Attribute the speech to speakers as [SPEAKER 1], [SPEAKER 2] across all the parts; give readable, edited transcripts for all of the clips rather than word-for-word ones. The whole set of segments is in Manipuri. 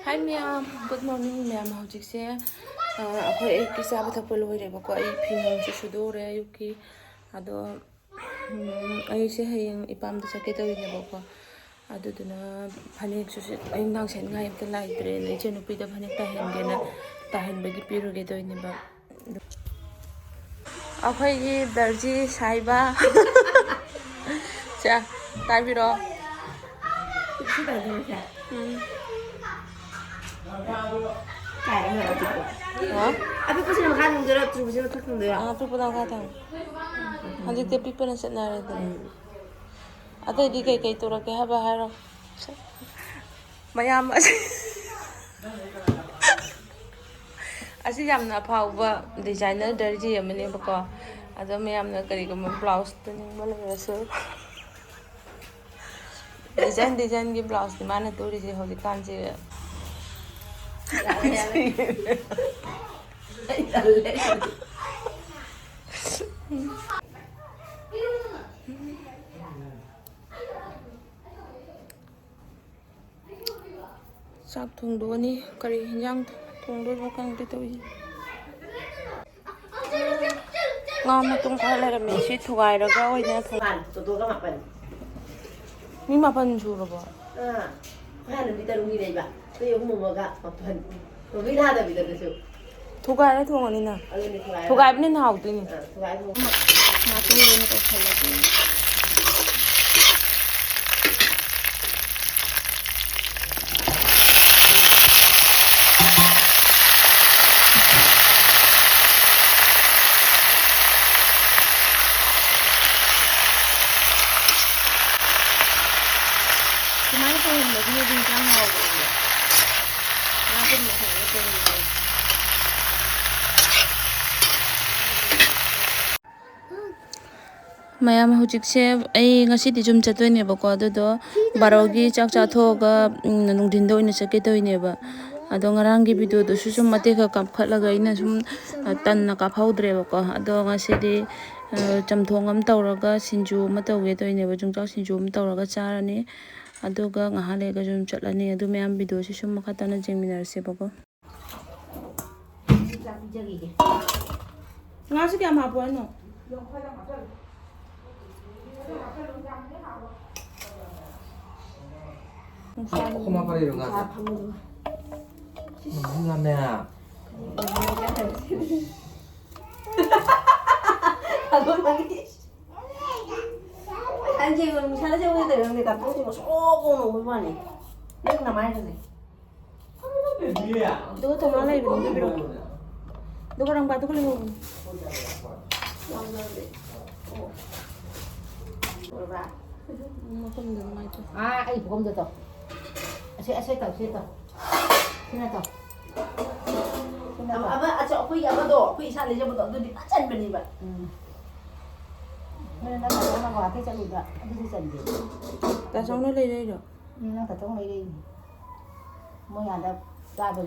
[SPEAKER 1] Hi ma'am, good morning ma'am. Hojikse akhoi ek ki chaba thakpa loire ba ko ai phimong se sudore ayuki ado ai se hayeng ipamda sake tawine ba ko aduduna phanek su ai nang sen ngai ta laitre ne echanupa da phanek ta hengena ta henbagi piruge toine ba akhoi gi darji saiba cha taibiro
[SPEAKER 2] Abi ko sila makadong dira tubo sila takong dira.
[SPEAKER 1] Pipo lang katang. Handi te pipo na sa narada. Ate di kay tura kay haba harap. Mayam asi yam na phawba designer darji amane bako. Ado mayam na kari ko blouse tuning malaraso. Design ki blouse ni mana tori je hodi kanje. Sak thongdo ni kari hinjang thongdo ba kang te toyi ngam tung khala ra me si thugai ra ga oina
[SPEAKER 2] Pan, toto ka mapan.
[SPEAKER 1] ni mapan juro ba
[SPEAKER 2] Kaya nang bitarong ni leiba. Kaya mo maga mapan. Ko binada bitar desu.
[SPEAKER 1] thugai ra thongani na
[SPEAKER 2] Ano ni kaya?
[SPEAKER 1] thugai bne na hawtu ni
[SPEAKER 2] Kaya mo.
[SPEAKER 1] ma tu ni ko khala ni Kemarin tuh lagi bincang mau gitu. Ngapain mau gitu. Mayam hujikse ai ngasi di jum chatoi ne ba ko do barogi chak cha thoga nungdin do ina chake toi ne ba ado ngarang gi video do su sum mate ka kap khat laga ina sum tan na ka phaudre ba ko ado ngasi di chamthong am tawraga sinju ma tawge toi ne ba jungchak sinju am tawraga charani aduga ngahale ga jum chatlani adu mayam video si sum makata na jengminar se ba ko ngasi kya ma po no
[SPEAKER 3] Ako mapaliro nga. Ano na?
[SPEAKER 2] Ako lagi. Anjing mo sana siya ulit yung nitapo mo. Oh, no ba ni? Yung naman kasi.
[SPEAKER 1] do to malay biro do karang batu ko lingo
[SPEAKER 2] Ah, ay bukom dito. Ase to. Sino to? Aba, aso ako yung do. Ako isa lang siya mo do. Di tasan ba ni ba? Nên nó phải nó vào cái chân được ạ, cái chân gì?
[SPEAKER 1] ta xong nó lên đây rồi
[SPEAKER 2] Nhưng nó phải trong đây đi. Mỗi nhà đã ra rồi.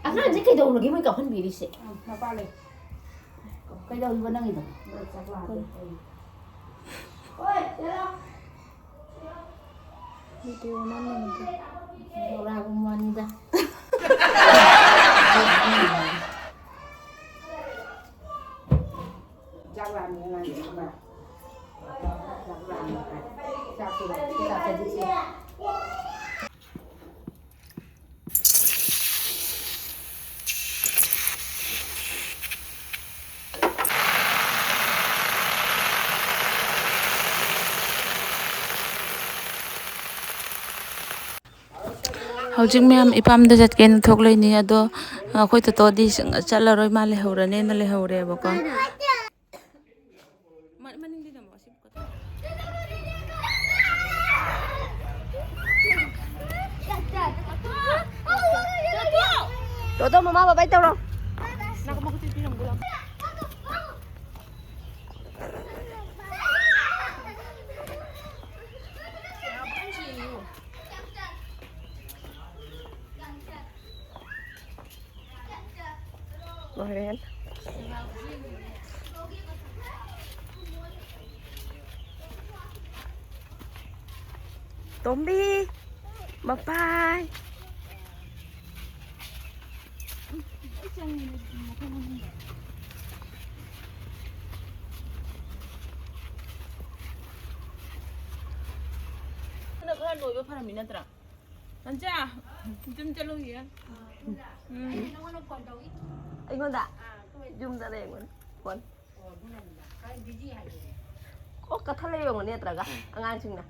[SPEAKER 2] Anh nói cái đầu là cái mới gặp hơn bị đi xịt. Nó qua đây. Cái đầu vẫn đang gì rồi? Ôi, chết đâu?
[SPEAKER 1] video naman
[SPEAKER 2] Wala akong manda. Jalan yang lain sama. Jalan. Kita di sini.
[SPEAKER 1] hojik mayam ipamda jatken thoklei ni ado khoi to di chala roi ma le hore ne na le hore ba ko maning di damo sip ko
[SPEAKER 2] Toto mama babay tao ro.
[SPEAKER 1] nakamakoti pinang bulang
[SPEAKER 2] Rồi
[SPEAKER 1] Tombi, bye bye. Nó có nồi với phần mình nữa. Anh cha, chúng ta luôn vậy. Anh con đã, chúng ta đây con. Oh, chatle yung leihwraga. Ang ansing na.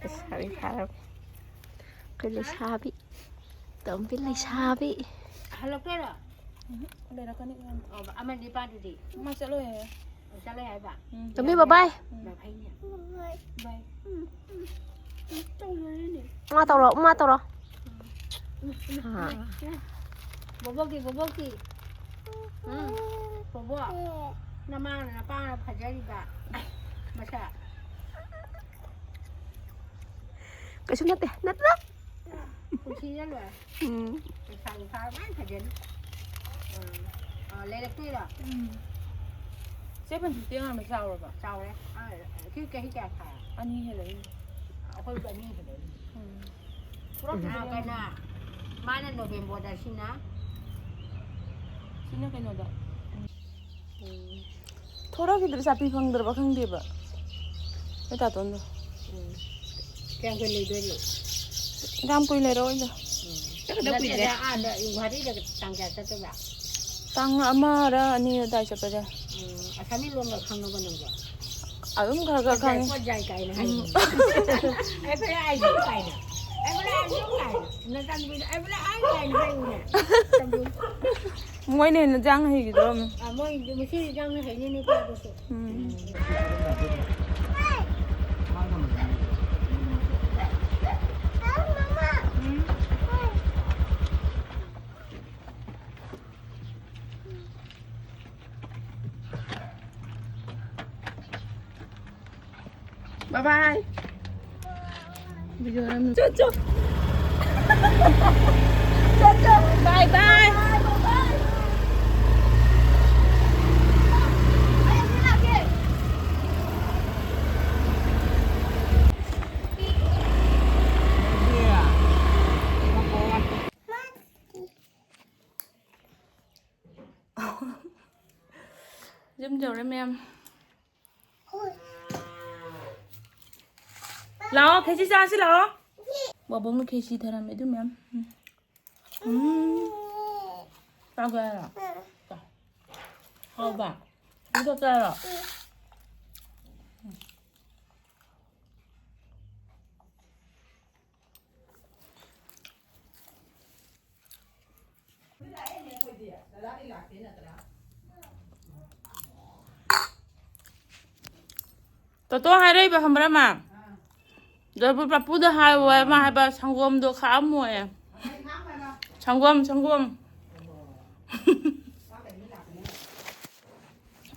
[SPEAKER 1] Sabi harap. Kaya sabi. Tampil na sabi.
[SPEAKER 2] Halok na.
[SPEAKER 1] Đây là con đi con.
[SPEAKER 2] Aman di pa di.
[SPEAKER 1] Mai sẽ lôi hả?
[SPEAKER 2] Chatle ay ba?
[SPEAKER 1] Tombi bye bye.
[SPEAKER 2] Bye.
[SPEAKER 1] Ma tao rồi.
[SPEAKER 2] Boboki. Bobo. Nama na pa na phajari ba. Masa.
[SPEAKER 1] Cái nát nát lắm.
[SPEAKER 2] Kunci na lo. Sang phá bán phajari. Lấy được cái rồi.
[SPEAKER 1] Xếp phần tiếng là mày sao rồi bà?
[SPEAKER 2] Sao đấy? Cái chả phải.
[SPEAKER 1] Anh như thế này.
[SPEAKER 2] Không phải như thế đấy. Cái nào? Mai nó November đã xin á.
[SPEAKER 1] Xin nó cái nào đó. Thora기들이 잡힌 방들어봐 강대봐. 일단 돈도.
[SPEAKER 2] Keng cái lì đôi lì.
[SPEAKER 1] Đang quỳ lại rồi giờ.
[SPEAKER 2] Nó quỳ đấy. Đợi hóa đi được tăng giá cho bạn.
[SPEAKER 1] Tăng 아마라 아니 다시 봐자.
[SPEAKER 2] Asami luôn là không nó còn được.
[SPEAKER 1] 가가
[SPEAKER 2] Có dài cái này hay. Em phải ai giữ cái này. Em phải ai giữ cái. Nó tăng vì em phải ai cái này hay nè.
[SPEAKER 1] Mỗi này nó giang hay gì đó mà.
[SPEAKER 2] Mỗi một khi giang hay như này qua được.
[SPEAKER 1] Bye bye. Bây giờ em cho. Bye bye. Dâm dầu em Lo, 계시 싸시 lo. 뭐 먹는 계시 대란 매두면. 따가라. 봐봐. 이거 따라. 또 하이레이바 한번만. 너부 바쁘다 하이와 마 해봐 상검도 가무에. 상검.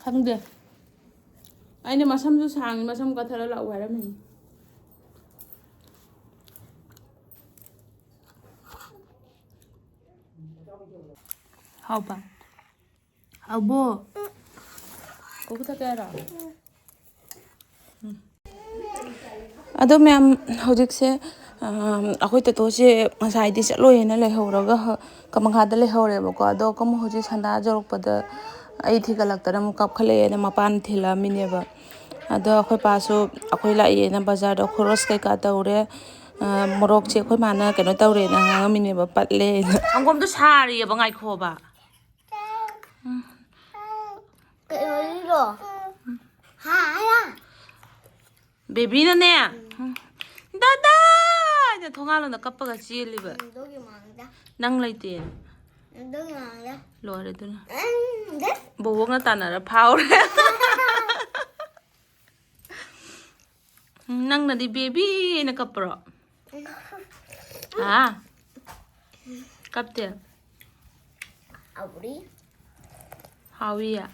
[SPEAKER 1] 강대. 아니 마삼도 상 마삼 같아라 라고 하라면. 하오바. 하오보. 거기다 깨라. Ado ma'am hojikse akhoi to se ngasai di chtloi na leihwraga kamangha da leihwre ba ko ado kam hoji sanda jorok pada ai thigalak tara mu kap khale na mapan thila mine ba ado akhoi pa su akhoi la ye na bazar da khoros kai ka taure morok che akhoi mana keno taure na nga mine ba patle angom to sari ba ngai kho ba
[SPEAKER 4] cái rồi hả
[SPEAKER 1] baby na ne dada ina thonga na kappa ga chili ba
[SPEAKER 4] đôi manga
[SPEAKER 1] nang laite
[SPEAKER 4] đôi manga
[SPEAKER 1] lore tu na
[SPEAKER 4] đấy
[SPEAKER 1] bowong na tanara phau re nang na di baby na kapro à kapte
[SPEAKER 4] auri
[SPEAKER 1] hawi ya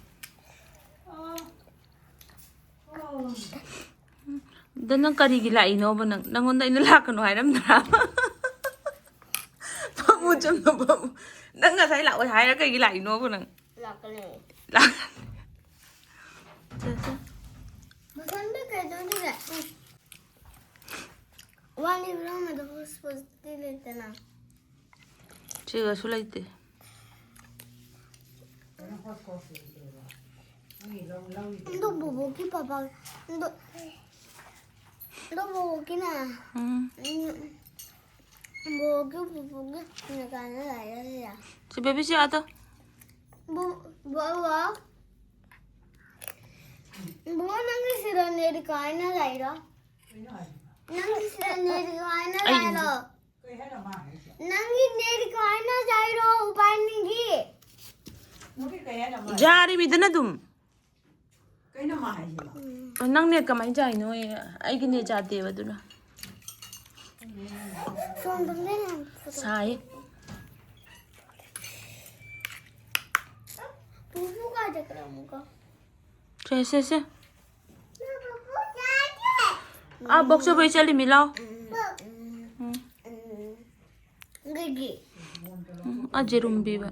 [SPEAKER 1] dan nang karigi lai no ba nang nangon da ina lakano hairam dra Mu chấm nó bầm. Nâng là thấy lạo thái nó cái lại nó vừa nè.
[SPEAKER 4] Là cái này.
[SPEAKER 1] Là.
[SPEAKER 4] Mà con biết cái đó đi lại. One year long mà tôi supposed to đi lên nào.
[SPEAKER 1] Chưa số lấy tiền.
[SPEAKER 4] Nó bố cái bà nó bố cái nào. Bố cái người ta nó lại đó gì à?
[SPEAKER 1] Chị baby chị à?
[SPEAKER 4] Bố năng cái gì đó này đi coi nó lại đó. Năng cái gì đó này đi coi nó lại đó. Năng cái này đi coi nó lại đó. Upai नहीं की.
[SPEAKER 1] जा रही भी इधर ना तुम नंग ने कमाई जाए नो ये आई कि ने जाते हैं बतूना
[SPEAKER 4] सुन तुमने ना
[SPEAKER 1] साई
[SPEAKER 4] पुपू का चक्कर मुका
[SPEAKER 1] कैसे से आप बॉक्स पे चली मिलाओ
[SPEAKER 4] गगी
[SPEAKER 1] आज रूम भी बा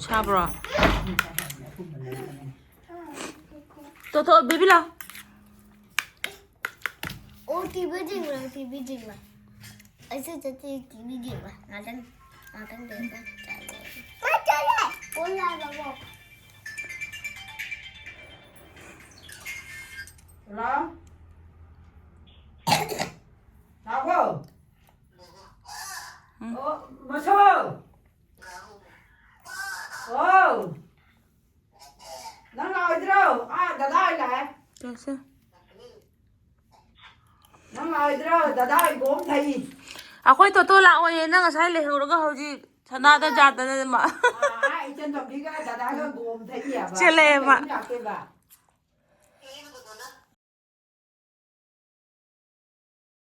[SPEAKER 1] छाबरा तो बेबी ला
[SPEAKER 4] ओ टीवी जिंगला ऐसे जैसे टीवी जिंगला नाटक देखना चले ओ ला बाबा
[SPEAKER 2] Hello? Sao mà sao? Nó ngồi đâu? Đã đai lại.
[SPEAKER 1] कैसे
[SPEAKER 2] Nó ngồi đâu? Đã đai gốm thì.
[SPEAKER 1] 아코이 또 라오에 나가 살 레ihwraga hauji sanada jata na ma
[SPEAKER 2] Ai trên đồng đi cái đã đai gốm thì à?
[SPEAKER 1] Chile mà.